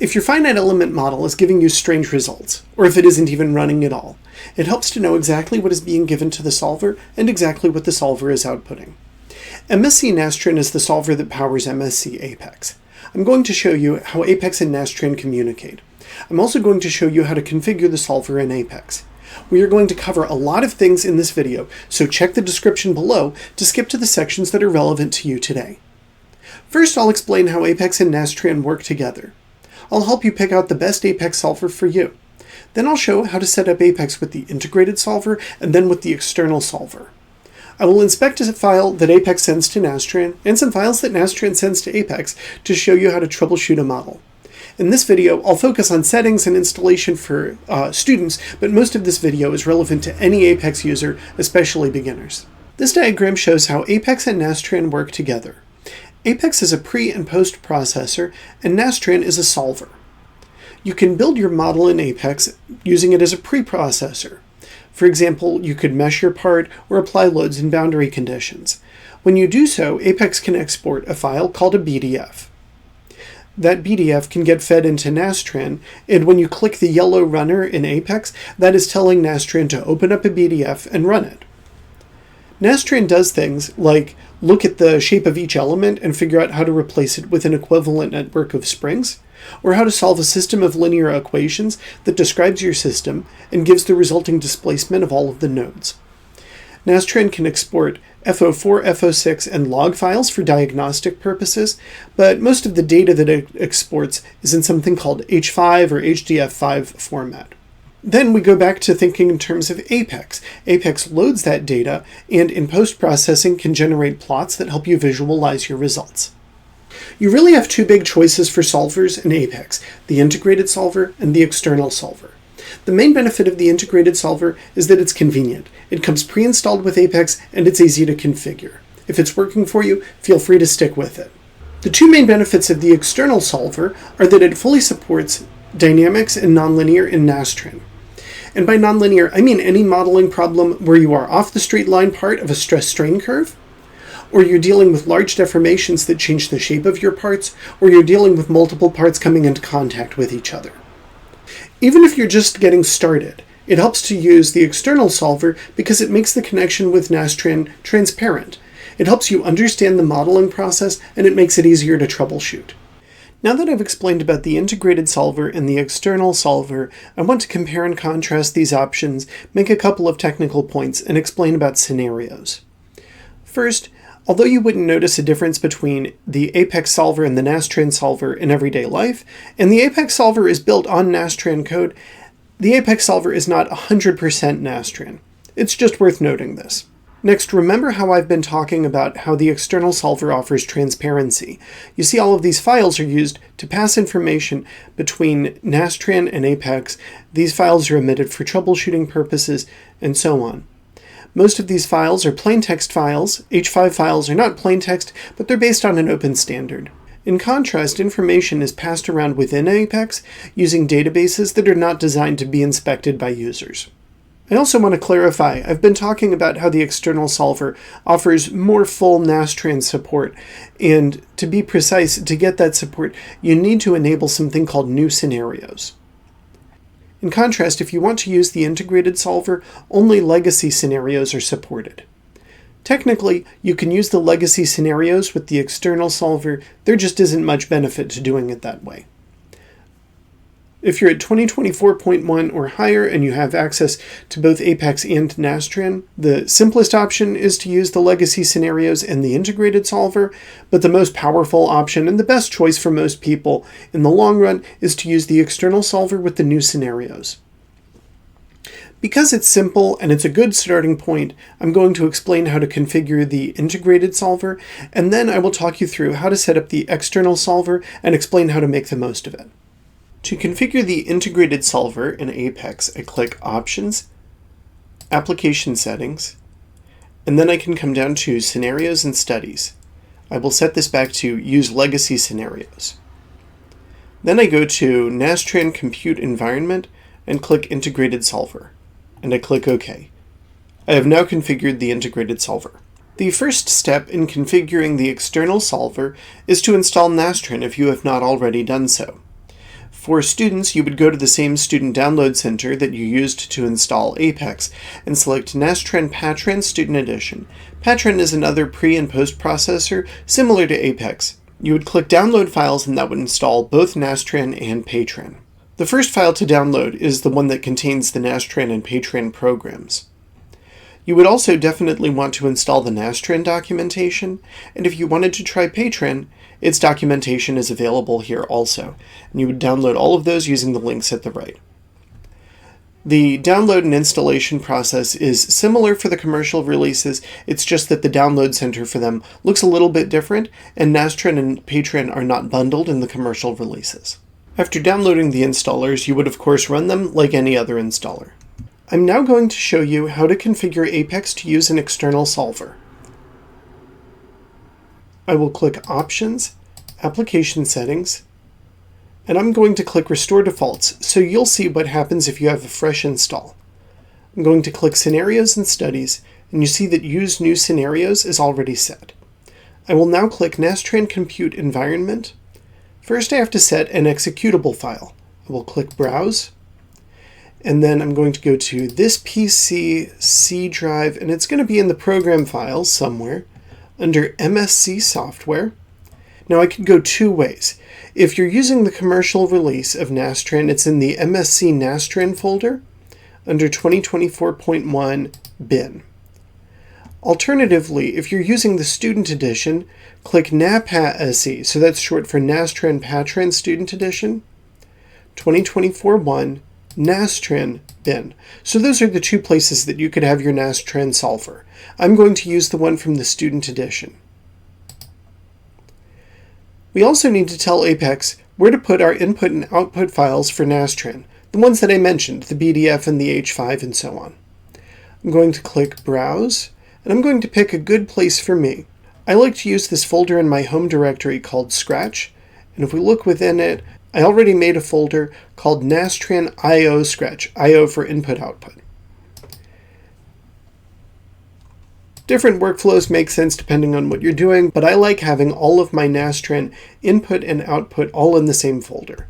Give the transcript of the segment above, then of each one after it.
If your finite element model is giving you strange results, or if it isn't even running at all, it helps to know exactly what is being given to the solver and exactly what the solver is outputting. MSC Nastran is the solver that powers MSC Apex. I'm going to show you how Apex and Nastran communicate. I'm also going to show you how to configure the solver in Apex. We are going to cover a lot of things in this video, so check the description below to skip to the sections that are relevant to you today. First, I'll explain how Apex and Nastran work together. I'll help you pick out the best Apex solver for you. Then I'll show how to set up Apex with the integrated solver and then with the external solver. I will inspect a file that Apex sends to Nastran and some files that Nastran sends to Apex to show you how to troubleshoot a model. In this video, I'll focus on settings and installation for students, but most of this video is relevant to any Apex user, especially beginners. This diagram shows how Apex and Nastran work together. Apex is a pre- and post-processor, and Nastran is a solver. You can build your model in Apex using it as a pre-processor. For example, you could mesh your part or apply loads and boundary conditions. When you do so, Apex can export a file called a BDF. That BDF can get fed into Nastran, and when you click the yellow runner in Apex, that is telling Nastran to open up a BDF and run it. Nastran does things like look at the shape of each element and figure out how to replace it with an equivalent network of springs, or how to solve a system of linear equations that describes your system and gives the resulting displacement of all of the nodes. Nastran can export FO4, FO6, and log files for diagnostic purposes, but most of the data that it exports is in something called H5 or HDF5 format. Then we go back to thinking in terms of Apex. Apex loads that data and in post-processing can generate plots that help you visualize your results. You really have two big choices for solvers in Apex, the integrated solver and the external solver. The main benefit of the integrated solver is that it's convenient. It comes pre-installed with Apex and it's easy to configure. If it's working for you, feel free to stick with it. The two main benefits of the external solver are that it fully supports dynamics and nonlinear in Nastran. And by nonlinear, I mean any modeling problem where you are off the straight line part of a stress-strain curve, or you're dealing with large deformations that change the shape of your parts, or you're dealing with multiple parts coming into contact with each other. Even if you're just getting started, it helps to use the external solver because it makes the connection with Nastran transparent. It helps you understand the modeling process, and it makes it easier to troubleshoot. Now that I've explained about the integrated solver and the external solver, I want to compare and contrast these options, make a couple of technical points, and explain about scenarios. First, although you wouldn't notice a difference between the Apex solver and the Nastran solver in everyday life, and the Apex solver is built on Nastran code, the Apex solver is not 100% Nastran. It's just worth noting this. Next, remember how I've been talking about how the external solver offers transparency. You see all of these files are used to pass information between Nastran and Apex. These files are omitted for troubleshooting purposes, and so on. Most of these files are plain text files. H5 files are not plain text, but they're based on an open standard. In contrast, information is passed around within Apex using databases that are not designed to be inspected by users. I also want to clarify, I've been talking about how the external solver offers more full Nastran support, and to be precise, to get that support, you need to enable something called new scenarios. In contrast, if you want to use the integrated solver, only legacy scenarios are supported. Technically, you can use the legacy scenarios with the external solver, there just isn't much benefit to doing it that way. If you're at 2024.1 or higher and you have access to both Apex and Nastran, the simplest option is to use the legacy scenarios and the integrated solver, but the most powerful option and the best choice for most people in the long run is to use the external solver with the new scenarios. Because it's simple and it's a good starting point, I'm going to explain how to configure the integrated solver, and then I will talk you through how to set up the external solver and explain how to make the most of it. To configure the integrated solver in Apex, I click Options, Application Settings, and then I can come down to Scenarios and Studies. I will set this back to Use Legacy Scenarios. Then I go to Nastran Compute Environment and click Integrated Solver, and I click OK. I have now configured the integrated solver. The first step in configuring the external solver is to install Nastran if you have not already done so. For students, you would go to the same student download center that you used to install Apex and select Nastran Patran Student Edition. Patran is another pre- and post-processor similar to Apex. You would click Download Files and that would install both Nastran and Patran. The first file to download is the one that contains the Nastran and Patran programs. You would also definitely want to install the Nastran documentation, and if you wanted to try Patran, its documentation is available here also, and you would download all of those using the links at the right. The download and installation process is similar for the commercial releases, it's just that the download center for them looks a little bit different, and Nastran and Patran are not bundled in the commercial releases. After downloading the installers, you would of course run them like any other installer. I'm now going to show you how to configure Apex to use an external solver. I will click Options, Application Settings, and I'm going to click Restore Defaults so you'll see what happens if you have a fresh install. I'm going to click Scenarios and Studies, and you see that Use New Scenarios is already set. I will now click Nastran Compute Environment. First I have to set an executable file. I will click Browse, and then I'm going to go to this PC C drive, and it's going to be in the program files somewhere under MSC Software. Now I could go two ways. If you're using the commercial release of Nastran, it's in the MSC Nastran folder under 2024.1 bin. Alternatively, if you're using the student edition, click NAPAT-SE, so that's short for Nastran Patran Student Edition, 2024.1 Nastran bin. So those are the two places that you could have your Nastran solver. I'm going to use the one from the student edition. We also need to tell Apex where to put our input and output files for Nastran, the ones that I mentioned, the BDF and the H5 and so on. I'm going to click Browse, and I'm going to pick a good place for me. I like to use this folder in my home directory called Scratch, and if we look within it, I already made a folder called Nastran IO Scratch, IO for input-output. Different workflows make sense depending on what you're doing, but I like having all of my Nastran input and output all in the same folder.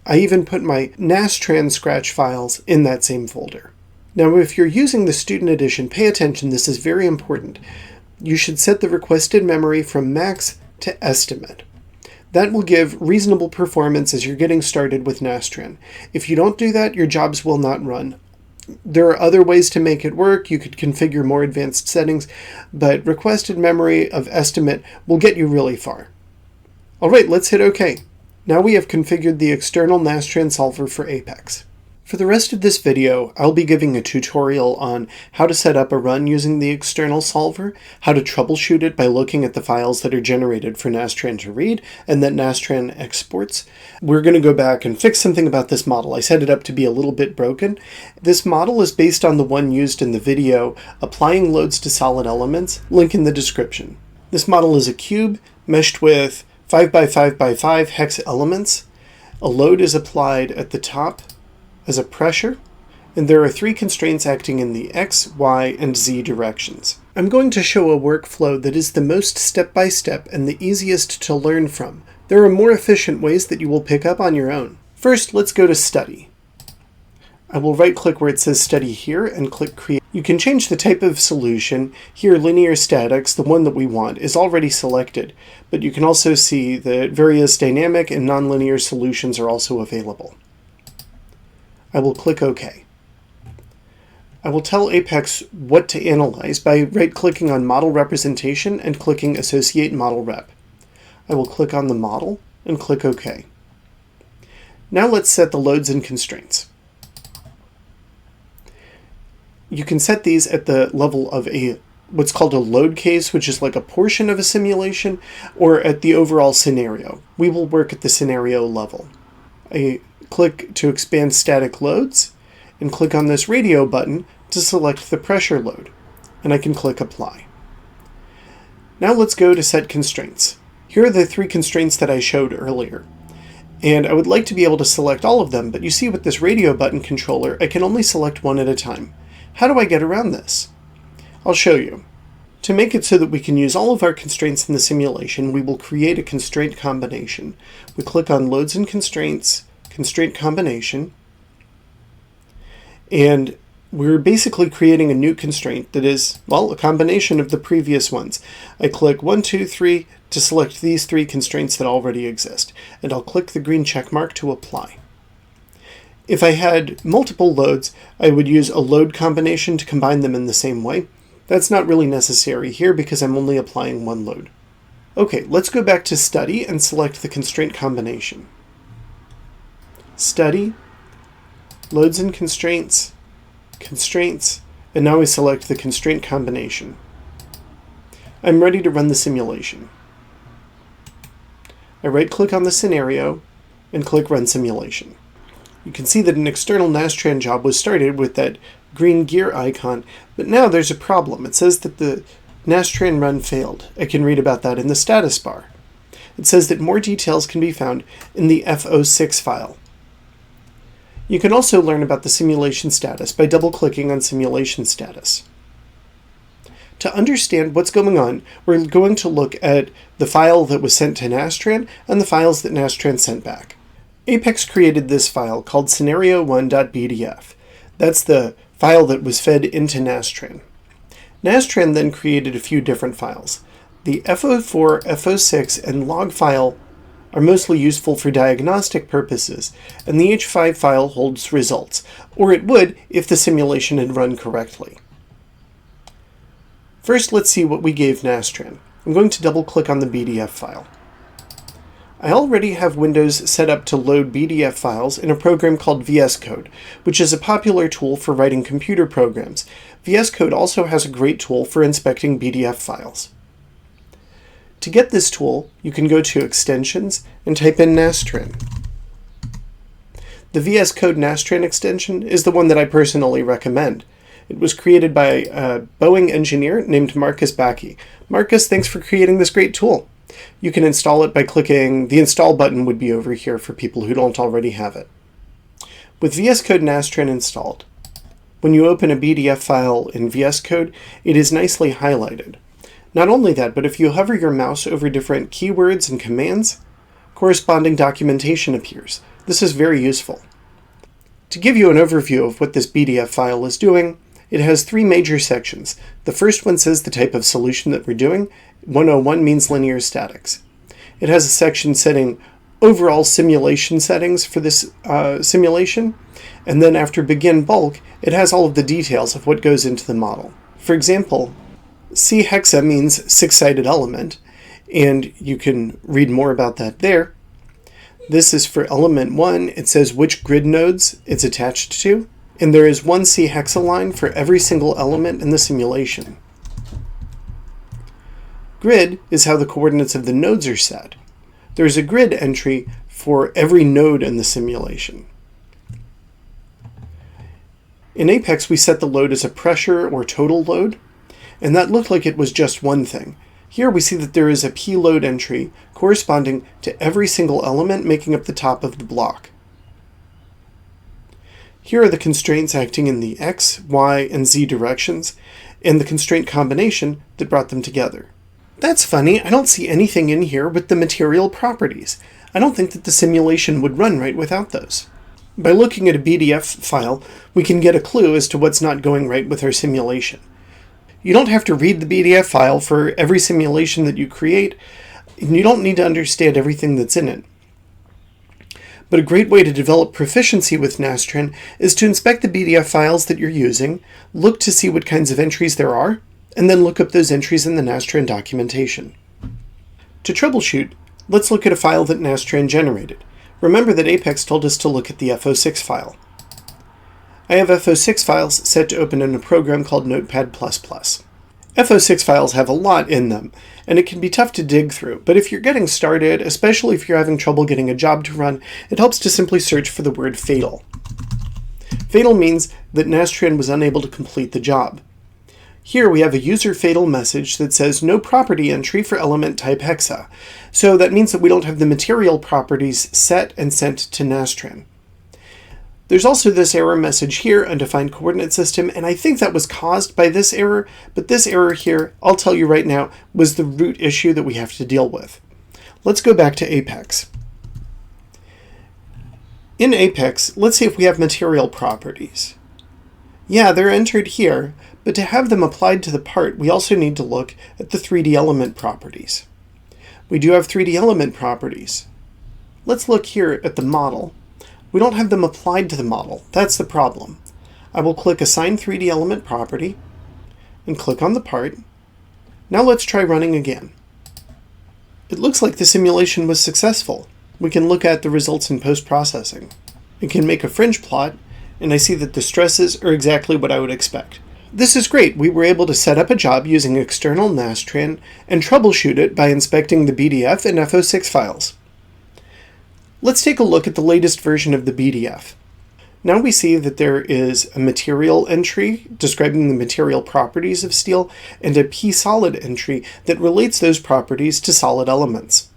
I even put my Nastran Scratch files in that same folder. Now if you're using the student edition, pay attention, this is very important. You should set the requested memory from max to estimate. That will give reasonable performance as you're getting started with Nastran. If you don't do that, your jobs will not run. There are other ways to make it work. You could configure more advanced settings, but requested memory of estimate will get you really far. All right, let's hit OK. Now we have configured the external Nastran solver for Apex. For the rest of this video, I'll be giving a tutorial on how to set up a run using the external solver, how to troubleshoot it by looking at the files that are generated for Nastran to read and that Nastran exports. We're going to go back and fix something about this model. I set it up to be a little bit broken. This model is based on the one used in the video, Applying Loads to Solid Elements, link in the description. This model is a cube meshed with 5x5x5 hex elements. A load is applied at the top as a pressure, and there are three constraints acting in the X, Y, and Z directions. I'm going to show a workflow that is the most step-by-step and the easiest to learn from. There are more efficient ways that you will pick up on your own. First, let's go to Study. I will right-click where it says Study here and click Create. You can change the type of solution. Here, linear statics, the one that we want, is already selected, but you can also see that various dynamic and nonlinear solutions are also available. I will click OK. I will tell Apex what to analyze by right-clicking on Model Representation and clicking Associate Model Rep. I will click on the model and click OK. Now let's set the loads and constraints. You can set these at the level of what's called a load case, which is like a portion of a simulation, or at the overall scenario. We will work at the scenario level. I click to expand static loads, and click on this radio button to select the pressure load, and I can click Apply. Now let's go to Set Constraints. Here are the three constraints that I showed earlier, and I would like to be able to select all of them, but you see with this radio button controller, I can only select one at a time. How do I get around this? I'll show you. To make it so that we can use all of our constraints in the simulation, we will create a constraint combination. We click on Loads and Constraints, constraint combination, and we're basically creating a new constraint that is, well, a combination of the previous ones. I click 1, 2, 3 to select these 3 constraints that already exist, and I'll click the green check mark to apply. If I had multiple loads, I would use a load combination to combine them in the same way. That's not really necessary here because I'm only applying one load. Okay, let's go back to Study and select the constraint combination. Study, Loads and Constraints, Constraints, and now we select the constraint combination. I'm ready to run the simulation. I right-click on the scenario and click Run Simulation. You can see that an external Nastran job was started with that green gear icon, but now there's a problem. It says that the Nastran run failed. I can read about that in the status bar. It says that more details can be found in the FO6 file. You can also learn about the simulation status by double-clicking on Simulation Status. To understand what's going on, we're going to look at the file that was sent to Nastran and the files that Nastran sent back. Apex created this file called scenario1.bdf. That's the file that was fed into Nastran. Nastran then created a few different files. The FO4, FO6, and log file are mostly useful for diagnostic purposes, and the H5 file holds results, or it would if the simulation had run correctly. First, let's see what we gave Nastran. I'm going to double-click on the BDF file. I already have Windows set up to load BDF files in a program called vscode, which is a popular tool for writing computer programs. vscode also has a great tool for inspecting BDF files. To get this tool, you can go to Extensions and type in Nastran. The vscode-nastran extension is the one that I personally recommend. It was created by a Boeing engineer named Marcus Backey. Marcus, thanks for creating this great tool. You can install it by clicking the Install button would be over here for people who don't already have it. With vscode-nastran installed, when you open a BDF file in VS Code, it is nicely highlighted. Not only that, but if you hover your mouse over different keywords and commands, corresponding documentation appears. This is very useful. To give you an overview of what this BDF file is doing, it has 3 major sections. The first one says the type of solution that we're doing. 101 means linear statics. It has a section setting overall simulation settings for this simulation, and then after begin bulk, it has all of the details of what goes into the model. For example, C hexa means 6-sided element, and you can read more about that there. This is for element 1. It says which grid nodes it's attached to, and there is 1 C hexa line for every single element in the simulation. Grid is how the coordinates of the nodes are set. There's a grid entry for every node in the simulation. In Apex, we set the load as a pressure or total load, and that looked like it was just one thing. Here we see that there is a P load entry corresponding to every single element making up the top of the block. Here are the constraints acting in the X, Y, and Z directions, and the constraint combination that brought them together. That's funny, I don't see anything in here with the material properties. I don't think that the simulation would run right without those. By looking at a BDF file, we can get a clue as to what's not going right with our simulation. You don't have to read the BDF file for every simulation that you create, and you don't need to understand everything that's in it. But a great way to develop proficiency with Nastran is to inspect the BDF files that you're using, look to see what kinds of entries there are, and then look up those entries in the Nastran documentation. To troubleshoot, let's look at a file that Nastran generated. Remember that Apex told us to look at the FO6 file. I have FO6 files set to open in a program called Notepad++. FO6 files have a lot in them, and it can be tough to dig through, but if you're getting started, especially if you're having trouble getting a job to run, it helps to simply search for the word fatal. Fatal means that Nastran was unable to complete the job. Here we have a user fatal message that says no property entry for element type hexa, so that means that we don't have the material properties set and sent to Nastran. There's also this error message here, undefined coordinate system, and I think that was caused by this error, but this error here, I'll tell you right now, was the root issue that we have to deal with. Let's go back to Apex. In Apex, let's see if we have material properties. Yeah, they're entered here, but to have them applied to the part, we also need to look at the 3D element properties. We do have 3D element properties. Let's look here at the model. We don't have them applied to the model. That's the problem. I will click Assign 3D element property and click on the part. Now let's try running again. It looks like the simulation was successful. We can look at the results in post-processing. I can make a fringe plot, and I see that the stresses are exactly what I would expect. This is great. We were able to set up a job using external Nastran and troubleshoot it by inspecting the BDF and FO6 files. Let's take a look at the latest version of the BDF. Now we see that there is a material entry describing the material properties of steel and a P-solid entry that relates those properties to solid elements.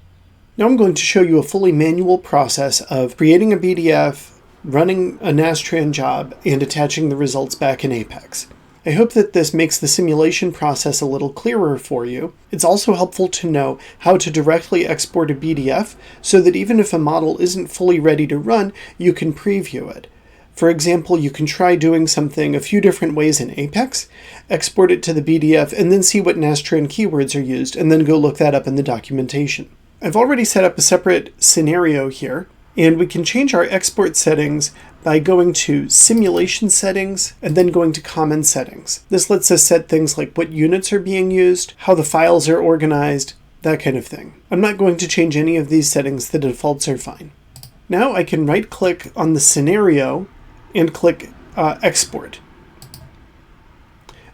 Now I'm going to show you a fully manual process of creating a BDF, running a Nastran job, and attaching the results back in Apex. I hope that this makes the simulation process a little clearer for you. It's also helpful to know how to directly export a BDF so that even if a model isn't fully ready to run, you can preview it. For example, you can try doing something a few different ways in Apex, export it to the BDF, and then see what Nastran keywords are used, and then go look that up in the documentation. I've already set up a separate scenario here, and we can change our export settings by going to Simulation Settings and then going to Common Settings. This lets us set things like what units are being used, how the files are organized, that kind of thing. I'm not going to change any of these settings, the defaults are fine. Now I can right-click on the scenario and click Export.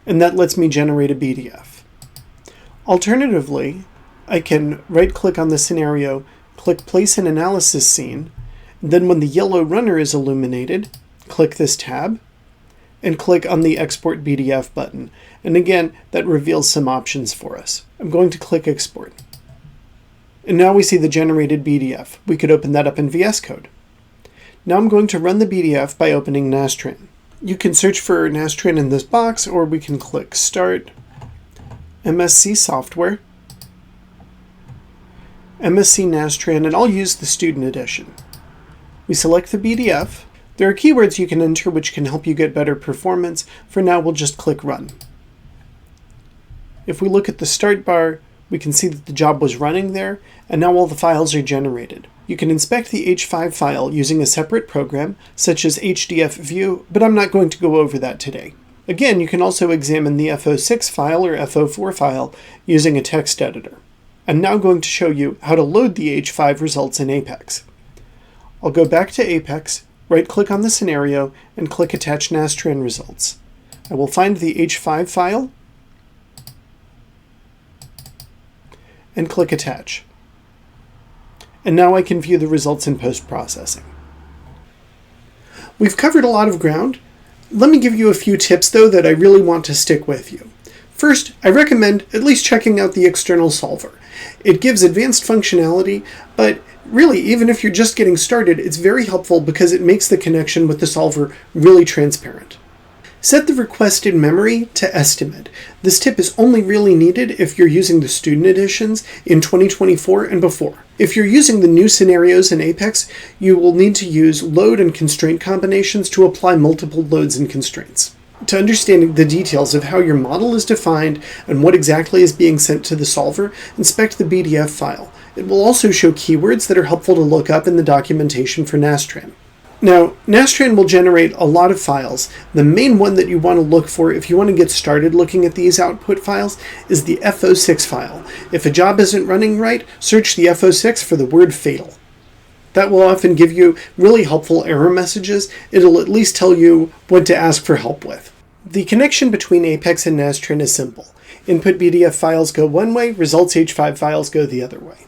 And that lets me generate a BDF. Alternatively, I can right-click on the scenario, click Place an Analysis Scene, then when the yellow runner is illuminated, click this tab, and click on the Export BDF button. And again, that reveals some options for us. I'm going to click Export. And now we see the generated BDF. We could open that up in VS Code. Now I'm going to run the BDF by opening Nastran. You can search for Nastran in this box, or we can click Start, MSC Software, MSC Nastran, and I'll use the Student Edition. We select the BDF. There are keywords you can enter which can help you get better performance. For now, we'll just click Run. If we look at the start bar, we can see that the job was running there, and now all the files are generated. You can inspect the H5 file using a separate program, such as HDF View, but I'm not going to go over that today. Again, you can also examine the FO6 file or FO4 file using a text editor. I'm now going to show you how to load the H5 results in Apex. I'll go back to Apex, right-click on the scenario, and click Attach Nastran Results. I will find the H5 file and click Attach. And now I can view the results in post-processing. We've covered a lot of ground. Let me give you a few tips, though, that I really want to stick with you. First, I recommend at least checking out the external solver. It gives advanced functionality, but really, even if you're just getting started, it's very helpful because it makes the connection with the solver really transparent. Set the request in memory to estimate. This tip is only really needed if you're using the student editions in 2024 and before. If you're using the new scenarios in Apex, you will need to use load and constraint combinations to apply multiple loads and constraints. To understand the details of how your model is defined and what exactly is being sent to the solver, inspect the BDF file. It will also show keywords that are helpful to look up in the documentation for Nastran. Now, Nastran will generate a lot of files. The main one that you want to look for if you want to get started looking at these output files is the FO6 file. If a job isn't running right, search the FO6 for the word fatal. That will often give you really helpful error messages. It'll at least tell you what to ask for help with. The connection between Apex and Nastran is simple. Input BDF files go one way, results H5 files go the other way.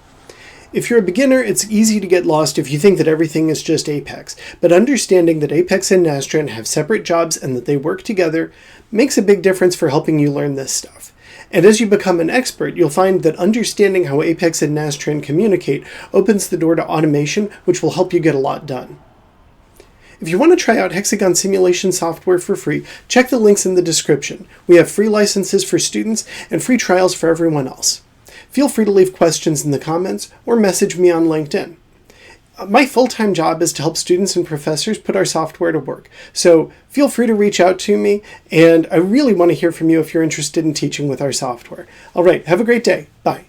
If you're a beginner, it's easy to get lost if you think that everything is just Apex, but understanding that Apex and Nastran have separate jobs and that they work together makes a big difference for helping you learn this stuff. And as you become an expert, you'll find that understanding how Apex and Nastran communicate opens the door to automation, which will help you get a lot done. If you want to try out Hexagon simulation software for free, check the links in the description. We have free licenses for students and free trials for everyone else. Feel free to leave questions in the comments or message me on LinkedIn. My full-time job is to help students and professors put our software to work. So feel free to reach out to me, and I really want to hear from you if you're interested in teaching with our software. All right, have a great day. Bye.